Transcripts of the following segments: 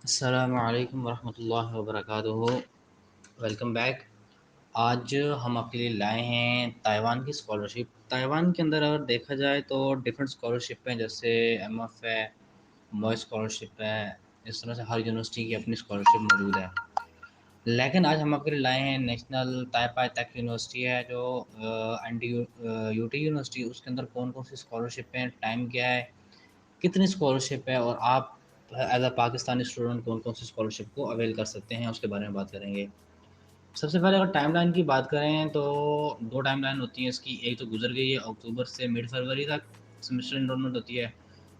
अस्सलामुअलैकुम वरहमतुल्लाहि वबरकातुहू। Welcome back. आज हम आपके लिए लाए हैं ताइवान की स्कॉलरशिप। ताइवान के अंदर अगर देखा जाए तो डिफरेंट स्कॉलरशिप हैं, जैसे एमएफ है, मॉय स्कॉलरशिप है। इस तरह से हर यूनिवर्सिटी की अपनी स्कॉलरशिप मौजूद है। लेकिन आज हम आपके लिए लाए हैं नेशनल ताइपाई तक यूनिवर्सिटी है जो एन टी यूटी यूनिवर्सिटी, उसके अंदर कौन कौन सी स्कॉलरशिप हैं, टाइम क्या है, कितनी स्कॉलरशिप है और आप एज अ पाकिस्तानी स्टूडेंट कौन कौन सी स्कॉलरशिप को अवेल कर सकते हैं, उसके बारे में बात करेंगे। सबसे पहले अगर टाइमलाइन की बात करें तो दो टाइमलाइन होती हैं इसकी। एक तो गुजर गई है, अक्टूबर से मिड फरवरी तक सेमेस्टर इनरोलमेंट होती है।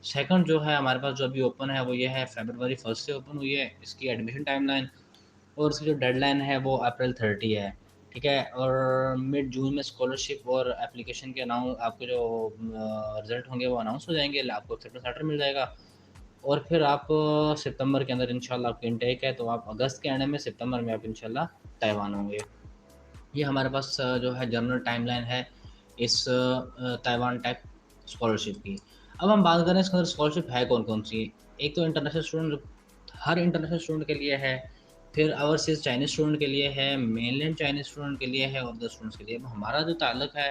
सेकंड जो है हमारे पास जो अभी ओपन है वो ये है, फरवरी फर्स्ट से ओपन हुई है इसकी एडमिशन टाइमलाइन। और इसकी जो डेडलाइन है वो अप्रैल 30 है। ठीक है। और मिड जून में स्कॉलरशिप और एप्लीकेशन के आपके जो रिजल्ट होंगे वो अनाउंस हो जाएंगे, आपको एक्सेप्टेंस लेटर मिल जाएगा। और फिर आप सितंबर के अंदर इंशाल्लाह आपकी इनटेक है, तो आप अगस्त के एंड में, सितंबर में आप इंशाल्लाह ताइवान होंगे। ये हमारे पास जो है जनरल टाइमलाइन है इस ताइवान टेक स्कॉलरशिप की। अब हम बात करें इसके अंदर स्कॉलरशिप है कौन-कौन सी। एक तो इंटरनेशनल स्टूडेंट, हर इंटरनेशनल स्टूडेंट के लिए है। फिर ओवरसीज़ चाइनीज़ स्टूडेंट के लिए है, मेनलैंड चाइनीज़ स्टूडेंट के लिए है और अदर स्टूडेंट्स के लिए। अब हमारा जो ताल्लुक है,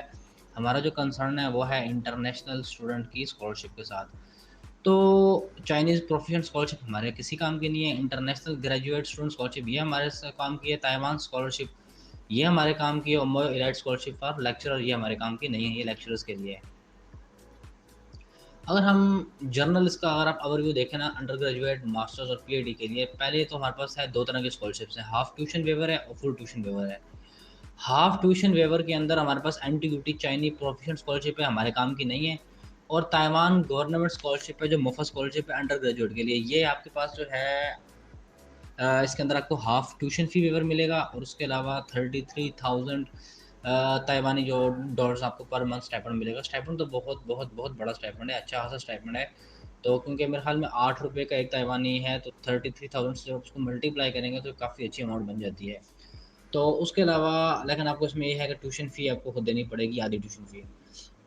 हमारा जो कंसर्न है वो है इंटरनेशनल स्टूडेंट की स्कॉलरशिप के साथ। तो चाइनीज़ प्रोफेशनल स्कॉलरशिप हमारे किसी काम की नहीं है। इंटरनेशनल ग्रेजुएट स्टूडेंट स्कॉलरशिप ये हमारे काम की है। ताइवान स्कॉलरशिप ये हमारे काम की है। और मोर एलाइट स्कॉलरशिप फॉर लेक्चरर ये हमारे काम की नहीं है, ये लेक्चरर्स के लिए है। अगर हम जर्नल इसका अगर आप ओवरव्यू देखें ना, अंडर ग्रेजुएट, मास्टर्स और पीएचडी के लिए, पहले तो हमारे पास है दो तरह की स्कॉलरशिप्स हैं, हाफ ट्यूशन वेवर है और फुल ट्यूशन वेवर है। हाफ ट्यूशन वेवर के अंदर हमारे पास एनटीयूटी चाइनी प्रोफेशनल स्कॉलरशिप है, हमारे काम की नहीं है। और ताइवान गवर्नमेंट स्कॉलरशिप है जो मुफ्त स्कॉलरशिप है अंडर ग्रेजुएट के लिए। ये आपके पास जो है इसके अंदर आपको हाफ ट्यूशन फ़ी वेवर मिलेगा और उसके अलावा 33,000 ताइवानी जो डॉलर्स आपको पर मंथ स्टाइपेंड मिलेगा। स्टाइपेंड तो बहुत बहुत बहुत बड़ा स्टाइपेंड है, अच्छा खासा स्टाइपेंड है। तो क्योंकि मेरे ख़्याल में ₹8 का एक ताइवानी है, तो 33,000 से जब उसको मल्टीप्लाई करेंगे तो काफ़ी अच्छी अमाउंट बन जाती है। तो उसके अलावा लेकिन आपको इसमें ये है कि ट्यूशन फ़ी आपको खुद देनी पड़ेगी, आधी ट्यूशन फ़ी।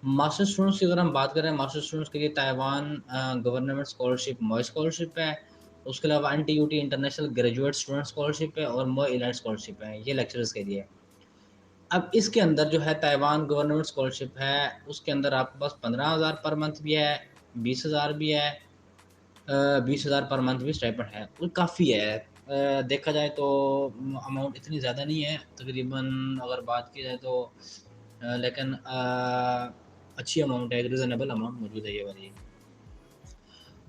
मास्टर स्टूडेंट्स की अगर हम बात करें, मास्टर स्टूडेंट्स के लिए ताइवान गवर्नमेंट स्कॉलरशिप मॉय स्कॉलरशिप है। उसके अलावा एनटीयूटी इंटरनेशनल ग्रेजुएट स्टूडेंट स्कॉलरशिप है और मॉय इलाइट स्कॉलरशिप है, ये लेक्चरर्स के लिए है। अब इसके अंदर जो है ताइवान गवर्नमेंट स्कॉलरशिप है, उसके अंदर आपके पास 15,000 पर मंथ भी है, 20,000 भी है, 20,000 पर मंथ भी स्टाइपेंड है, वो काफ़ी है। देखा जाए तो अमाउंट इतनी ज़्यादा नहीं है, तकरीबन अगर बात की जाए तो लेकिन अच्छी अमाउंट है, रीज़नेबल अमाउंट मौजूद है ये वाली।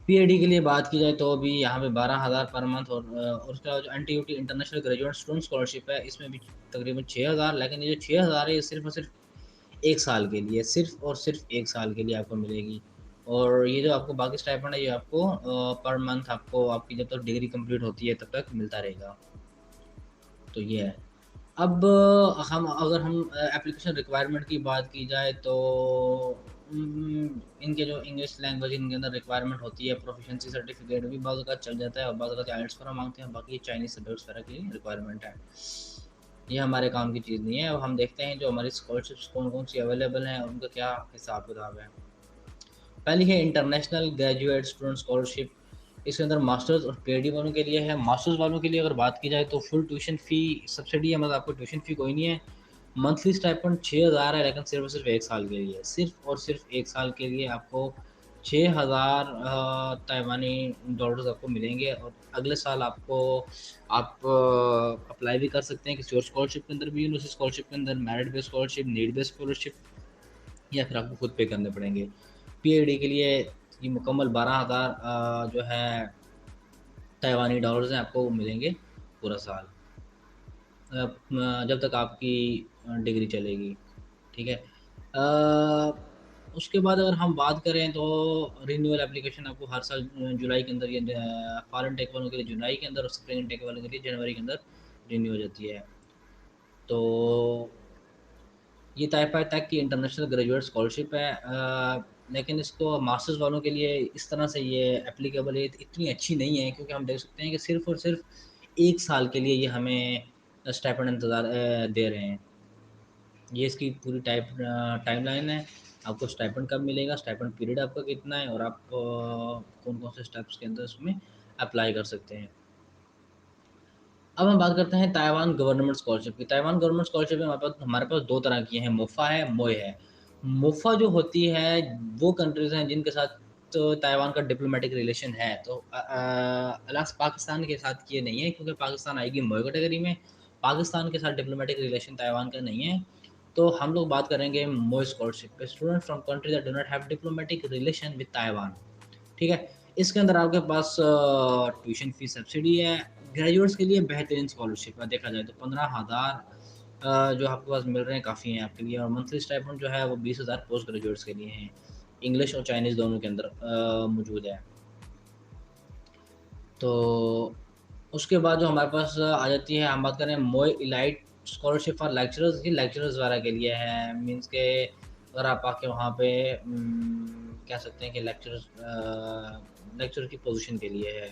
पीएडी के लिए बात की जाए तो अभी यहाँ पे 12,000 पर मंथ और उसके अलावा जो एनटीयूटी इंटरनेशनल ग्रेजुएट स्टूडेंट स्कॉलरशिप है, इसमें भी तकरीबन 6,000, लेकिन ये जो 6,000 है ये सिर्फ़ और सिर्फ़ 1 साल के लिए, सिर्फ़ और सिर्फ़ 1 साल के लिए आपको मिलेगी। और ये जो आपको बाकी स्टाइपेंड है ये आपको पर मंथ आपको आपकी जब तक डिग्री कंप्लीट होती है तब तक मिलता रहेगा। तो ये है। अब हम अगर हम एप्लीकेशन रिक्वायरमेंट की बात की जाए तो इनके जो इंग्लिश लैंग्वेज इनके अंदर रिक्वायरमेंट होती है, प्रोफिशिएंसी सर्टिफिकेट भी बाज़ औक़ात चल जाता है और बाज़ औक़ात आइलेट्स वगैरह माँगते हैं, बाकी चाइनीज़ सब्जेक्ट्स वगैरह की रिक्वायरमेंट है। ये हमारे काम की चीज़ नहीं है। अब हम देखते हैं जो हमारी स्कॉलरशिप्स कौन-कौन सी अवेलेबल हैं, उनका क्या हिसाब-किताब है। पहली है इंटरनेशनल ग्रेजुएट स्टूडेंट स्कॉलरशिप। इसके अंदर मास्टर्स और पीएचडी वालों के लिए है। मास्टर्स वालों के लिए अगर बात की जाए तो फुल ट्यूशन फ़ी सब्सिडी है, मतलब आपको ट्यूशन फ़ी कोई नहीं है। मंथली स्टाइपेंड 6,000 है, लेकिन सिर्फ़ और सिर्फ़ 1 साल के लिए। सिर्फ़ और सिर्फ़ 1 साल के लिए आपको 6,000 ताइवानी डॉलर्स आपको मिलेंगे और अगले साल आप अप्लाई भी कर सकते हैं किसी और स्कॉलरशिप के अंदर भी, यूनिवर्सिटी स्कॉलरशिप के अंदर, merit based scholarship, need based scholarship, या फिर आपको खुद पे करने पड़ेंगे। पीएडी के लिए ये मुकम्मल 12,000 जो है ताइवानी डॉलर्स हैं आपको मिलेंगे पूरा साल, जब तक आपकी डिग्री चलेगी, ठीक है। उसके बाद अगर हम बात करें तो रिन्यूअल एप्लीकेशन आपको हर साल जुलाई के अंदर, ये फॉरेन टेक वालों के लिए जुलाई के अंदर और स्प्रिंग टेक वालों के लिए जनवरी के अंदर रिन्यू हो जाती है। तो ये ताइपा तक की इंटरनेशनल ग्रेजुएट स्कॉलरशिप है, लेकिन इसको मास्टर्स वालों के लिए इस तरह से ये एप्लीकेबल है, इतनी अच्छी नहीं है, क्योंकि हम देख सकते हैं कि सिर्फ़ और सिर्फ़ 1 साल के लिए ये हमें स्टाइपेंड दे रहे हैं। ये इसकी पूरी टाइमलाइन है, आपको स्टाइपेंड कब मिलेगा, स्टाइपेंड पीरियड आपका कितना है और आप कौन-कौन से स्टेप्स के अंदर उसमें अप्लाई कर सकते हैं। अब हम बात करते हैं ताइवान गवर्नमेंट स्कॉलरशिप की। ताइवान गवर्नमेंट स्कॉलरशिप में हमारे पास 2 तरह की हैं, मोफ़ा है, मोए है। मोफ़ा जो होती है, वो कंट्रीज़ हैं जिनके साथ तो ताइवान का डिप्लोमैटिक रिलेशन है। तो अलास पाकिस्तान के साथ ये नहीं है, क्योंकि पाकिस्तान आएगी मोए कैटेगरी में। पाकिस्तान के साथ डिप्लोमैटिक रिलेशन ताइवान का नहीं है। तो हम लोग बात करेंगे मोए स्कॉलरशिप पे, student from country that do not have diplomatic relation with Taiwan. ठीक है? इसके अंदर आपके पास ट्यूशन फ़ीस सब्सिडी है। ग्रेजुएट्स के लिए बेहतरीन स्कॉलरशिप है, देखा जाए तो 15,000 जो आपके पास मिल रहे हैं काफ़ी हैं आपके लिए, और मंथली स्टाइपेंड जो है वो 20,000 पोस्ट ग्रेजुएट्स के लिए हैं। इंग्लिश और चाइनीज़ दोनों के अंदर मौजूद है। तो उसके बाद जो हमारे पास आ जाती है, हम बात करें मोए इलाइट स्कॉलरशिप फॉर लेक्चरर्स की, लेक्चरर्स वगैरह के लिए है। मीन्स के अगर आप आके वहाँ पे कह सकते हैं कि लेक्चर की पोजीशन के लिए है।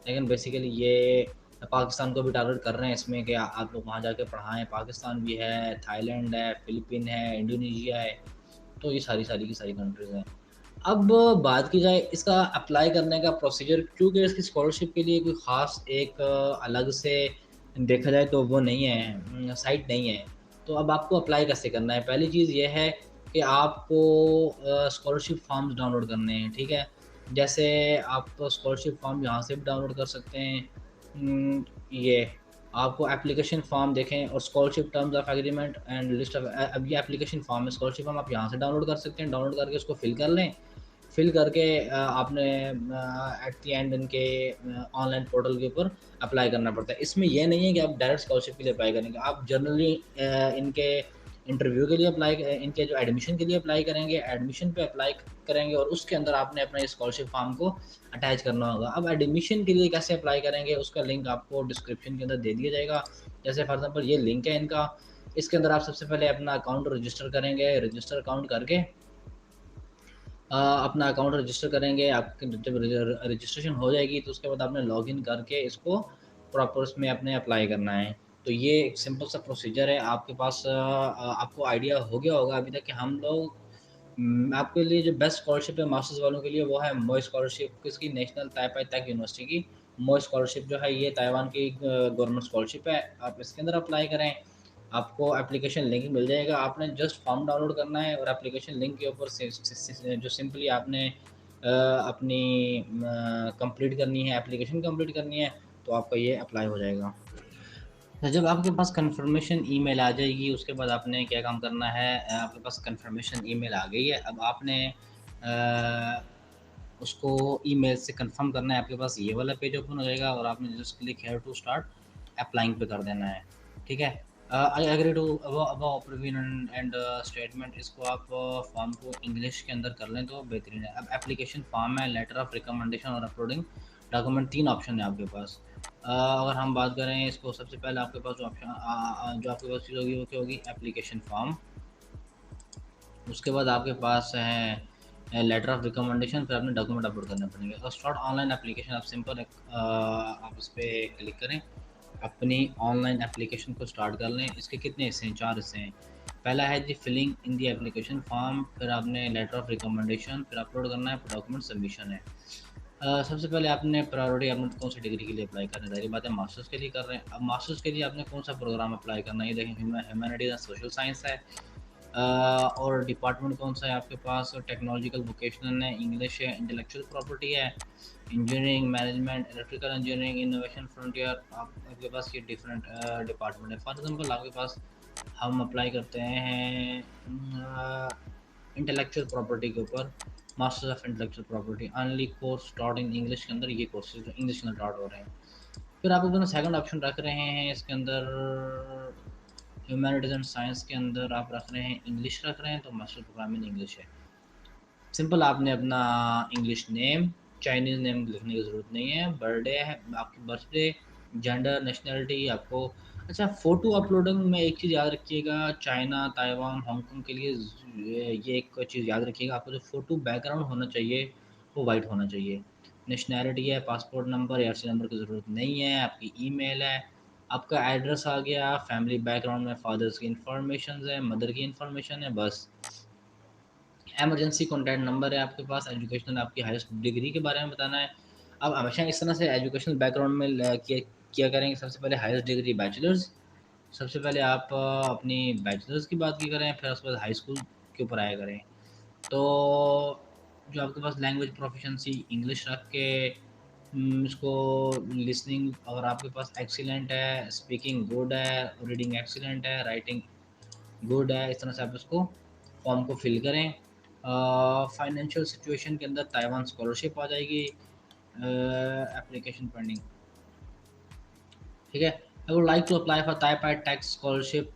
लेकिन बेसिकली ये पाकिस्तान को भी टारगेट कर रहे हैं इसमें कि आप लोग वहाँ जाके पढ़ाएँ। पाकिस्तान भी है, थाईलैंड है, फ़िलीपीन है, इंडोनेशिया है। तो ये सारी की सारी कंट्रीज़ हैं। अब बात की जाए इसका अप्लाई करने का प्रोसीजर, क्योंकि इसकी स्कॉलरशिप के लिए कोई ख़ास एक अलग से देखा जाए तो वो नहीं है, साइट नहीं है। तो अब आपको अप्लाई कैसे करना है? पहली चीज़ ये है कि आपको स्कॉलरशिप फॉर्म्स डाउनलोड करने हैं, ठीक है? जैसे आप स्कॉलरशिप फॉर्म यहाँ से भी डाउनलोड कर सकते हैं। ये आपको एप्लीकेशन फॉर्म देखें, और scholarship terms of agreement and list of अब ये एप्लीकेशन फॉर्म है, स्कॉलरशिप फॉर्म आप यहाँ से डाउनलोड कर सकते हैं। डाउनलोड करके उसको फिल कर लें। फिल करके आपने एट द एंड इनके ऑनलाइन पोर्टल के ऊपर अप्लाई करना पड़ता है। इसमें ये नहीं है कि आप डायरेक्ट स्कॉलरशिप के लिए अप्लाई करेंगे। आप जनरली इनके इंटरव्यू के लिए इनके जो एडमिशन के लिए अप्लाई करेंगे, एडमिशन पे अप्लाई करेंगे, और उसके अंदर आपने अपना ये स्कॉलरशिप फॉर्म को अटैच करना होगा। अब एडमिशन के लिए कैसे अप्लाई करेंगे, उसका लिंक आपको डिस्क्रिप्शन के अंदर दे दिया जाएगा। जैसे फॉर एग्ज़ाम्पल ये लिंक है इनका, इसके अंदर आप सबसे पहले अपना अकाउंट रजिस्टर करेंगे। रजिस्टर अकाउंट करके अपना अकाउंट रजिस्टर करेंगे। आपकी जब रजिस्ट्रेशन हो जाएगी, तो उसके बाद आपने लॉगिन करके इसको प्रॉपर उसमें अपने अप्लाई करना है। तो ये एक सिंपल सा प्रोसीजर है। आपके पास आपको आइडिया हो गया होगा अभी तक कि हम लोग आपके लिए जो बेस्ट स्कॉलरशिप है मास्टर्स वालों के लिए, वो है मोए स्कॉलरशिप, किसकी, नेशनल ताइपाई तक यूनिवर्सिटी की। मोए स्कॉलरशिप जो है ये ताइवान की गवर्नमेंट स्कॉलरशिप है। आप इसके अंदर अप्लाई करें। आपको एप्लीकेशन लिंक मिल जाएगा। आपने जस्ट फॉर्म डाउनलोड करना है, और एप्लीकेशन लिंक के ऊपर से जो सिंपली आपने अपनी कंप्लीट करनी है, एप्लीकेशन कंप्लीट करनी है, तो आपका ये अप्लाई हो जाएगा। तो जब आपके पास कन्फर्मेशन ईमेल आ जाएगी, उसके बाद आपने क्या काम करना है, आपके पास कन्फर्मेशन ईमेल आ गई है, अब आपने उसको ईमेल से कंफर्म करना है। आपके पास ये वाला पेज ओपन हो जाएगा, और आपने just click here to start applying पे कर देना है, ठीक है? I agree to above provision and statement, इसको आप फॉर्म को इंग्लिश के अंदर कर लें तो बेहतरीन है। अब एप्लीकेशन फॉर्म है, लेटर ऑफ रिकमेंडेशन और अपलोडिंग डॉक्यूमेंट, 3 ऑप्शन है आपके पास। अगर हम बात करें इसको, सबसे पहले आपके पास जो आपके पास चीज़ होगी वो क्या होगी, एप्लीकेशन फॉर्म। उसके बाद आपके पास है लेटर ऑफ रिकमेंडेशन, फिर आपने डॉक्यूमेंट अपलोड करने पड़ेंगे। और स्टार्ट ऑनलाइन एप्लीकेशन, आप सिंपल आप इस पर क्लिक करें, अपनी ऑनलाइन एप्लीकेशन को स्टार्ट कर लें। इसके कितने हिस्से हैं, 4 हिस्से हैं। पहला है जी filling in the application form, फिर आपने लेटर ऑफ रिकमेंडेशन, फिर अपलोड करना है, फिर डॉक्यूमेंट सबमिशन है। सबसे पहले आपने प्रायोरिटी आपने कौन सी डिग्री के लिए अप्लाई करना है, जाहिर बात है मास्टर्स के लिए कर रहे हैं। अब मास्टर्स के लिए आपने कौन सा प्रोग्राम अप्लाई करना है, ये देखें, ह्यूमैनिटीज़ एंड सोशल साइंस है। और डिपार्टमेंट कौन सा है आपके पास, टेक्नोलॉजिकल वोकेशनल है, इंग्लिश है, इंटेलेक्चुअल प्रॉपर्टी है, engineering, management, electrical engineering, innovation frontier. आपके पास ये डिफरेंट डिपार्टमेंट है। फॉर एग्जांपल आपके पास हम अप्लाई करते हैं इंटेलेक्चुअल प्रॉपर्टी के ऊपर, masters of intellectual property, only course taught in English के अंदर, ये कोर्सेज इंग्लिश के अंदर टॉट हो रहे हैं। फिर आप अपना सेकंड ऑप्शन रख रहे हैं इसके अंदर, ह्यूमैनिटीज़ एंड साइंस के अंदर आप रख रहे हैं इंग्लिश रख रहे हैं, तो मास्टर प्रोग्राम इन इंग्लिश है। सिंपल आपने अपना इंग्लिश नेम, चाइनीज़ नेम लिखने की ज़रूरत नहीं है, बर्थडे है आपकी, बर्थडे, जेंडर, नेशनैलिटी आपको। अच्छा, फ़ोटो अपलोडिंग में एक चीज़ याद रखिएगा, चाइना, ताइवान, हांगकांग के लिए ये एक चीज़ याद रखिएगा, आपका जो फ़ोटो बैकग्राउंड होना चाहिए वो वाइट होना चाहिए। नेशनैलिटी है, पासपोर्ट नंबर या आरसी नंबर की ज़रूरत नहीं है, आपकी ईमेल है, आपका एड्रेस आ गया, फैमिली बैकग्राउंड में फादर्स की इन्फॉर्मेशन है, मदर की इन्फॉर्मेशन है, बस। इमरजेंसी कॉन्टैक्ट नंबर है आपके पास, एजुकेशनल आपकी हाईएस्ट डिग्री के बारे में बताना है। अब हमेशा इस तरह से एजुकेशनल बैकग्राउंड में किया करेंगे सबसे पहले हाईएस्ट डिग्री बैचलर्स। सबसे पहले आप अपनी बैचलर्स की बात की करें, फिर उसके बाद हाई स्कूल के ऊपर आया करें। तो जो आपके पास लैंग्वेज प्रोफिशिएंसी इंग्लिश रख के इसको लिसनिंग अगर आपके पास एक्सीलेंट है, स्पीकिंग गुड है, रीडिंग एक्सीलेंट है, राइटिंग गुड है, इस तरह से आप इसको फॉर्म को फिल करें। फाइनेंशियल सिचुएशन के अंदर ताइवान स्कॉलरशिप आ जाएगी। एप्लीकेशन पेंडिंग, ठीक है। I would like to apply for Taipei tax scholarship,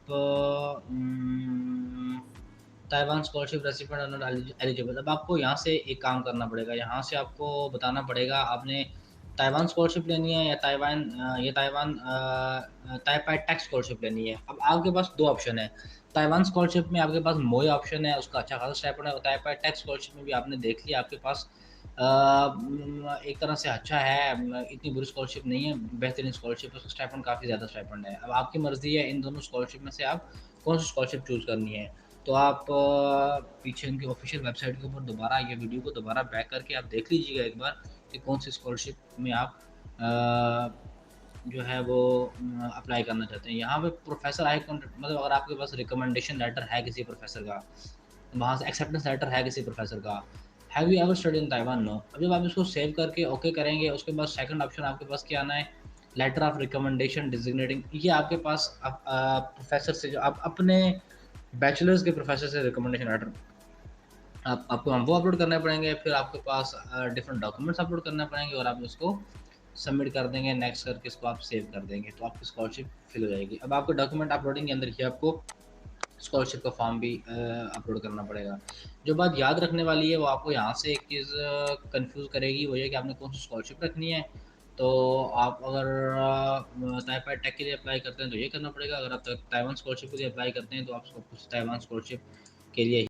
Taiwan scholarship recipient are not eligible. अब आपको यहाँ से एक काम करना पड़ेगा, यहाँ से आपको बताना पड़ेगा आपने ताइवान स्कॉलरशिप लेनी है या ताइवान ताइपाई टैक्स स्कॉलरशिप लेनी है। अब आपके पास दो ऑप्शन है। ताइवान स्कॉलरशिप में आपके पास मोए ऑप्शन है, उसका अच्छा खासा स्टाइपेंड है। ताइपाई टैक्स स्कॉलरशिप में भी आपने देख लिया, आपके पास एक तरह से अच्छा है, इतनी बुरी स्कॉलरशिप नहीं है, बेहतरीन स्कॉलरशिप है, उसका स्टाइपेंड काफ़ी ज़्यादा स्टाइपेंड है। अब आपकी मर्ज़ी है इन दोनों स्कॉलरशिप में से आप कौन सी स्कॉलरशिप चूज़ करनी है। तो आप पीछे उनकी ऑफिशियल वेबसाइट के ऊपर दोबारा ये वीडियो को दोबारा बैक करके आप देख लीजिएगा एक बार कि कौन सी स्कॉलरशिप में आप जो है वो अप्लाई करना चाहते हैं। यहाँ पे प्रोफेसर आई कॉन्टेक्ट, मतलब अगर आपके पास रिकमेंडेशन लेटर है किसी प्रोफेसर का, वहाँ से एक्सेप्टेंस लेटर है किसी प्रोफेसर का, have you ever study in Taiwan, no. अब जब आप इसको सेव करके ओके करेंगे, उसके बाद सेकंड ऑप्शन आपके पास क्या आना है, लेटर ऑफ रिकमेंडेशन डिजिग्नेटिंग। ये आपके पास प्रोफेसर से, जो आप अपने बैचलर्स के प्रोफेसर से रिकमेंडेशन लेटर आपको वो अपलोड करने पड़ेंगे। फिर आपके पास डिफरेंट डॉक्यूमेंट्स अपलोड करने पड़ेंगे और आप उसको सबमिट कर देंगे, नेक्स्ट करके इसको आप सेव कर देंगे, तो आपकी स्कॉलरशिप फिल हो जाएगी। अब आपको डॉक्यूमेंट अपलोडिंग के अंदर ही आपको स्कॉलरशिप का फॉर्म भी अपलोड करना पड़ेगा। जो बात याद रखने वाली है वो आपको यहाँ से एक चीज़ कंफ्यूज करेगी, वो ये कि आपने कौन सी स्कॉलरशिप रखनी है। तो आप अगर ताइपाई टेक के लिए अप्लाई करते हैं तो ये करना पड़ेगा, अगर आप ताइवान स्कॉलरशिप के लिए अप्लाई करते हैं तो आपको ताइवान स्कॉलरशिप के लिए